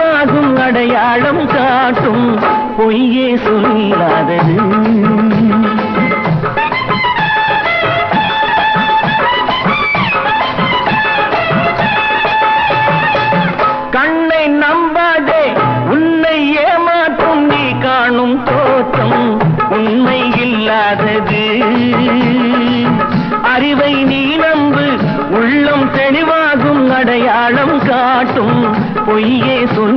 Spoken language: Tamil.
தெளிவாகும் அடையாளம் காட்டும் பொய்யே சொல்லாதது. கண்ணை நம்பாதே, உன்னை ஏமாற்றும் நீ காணும் தோற்றம் உண்மை இல்லாதது. அறிவை நீ நம்பு, உள்ளம் தெளிவாகும் அடையாளம் காட்டும் பொய்யே சொல்.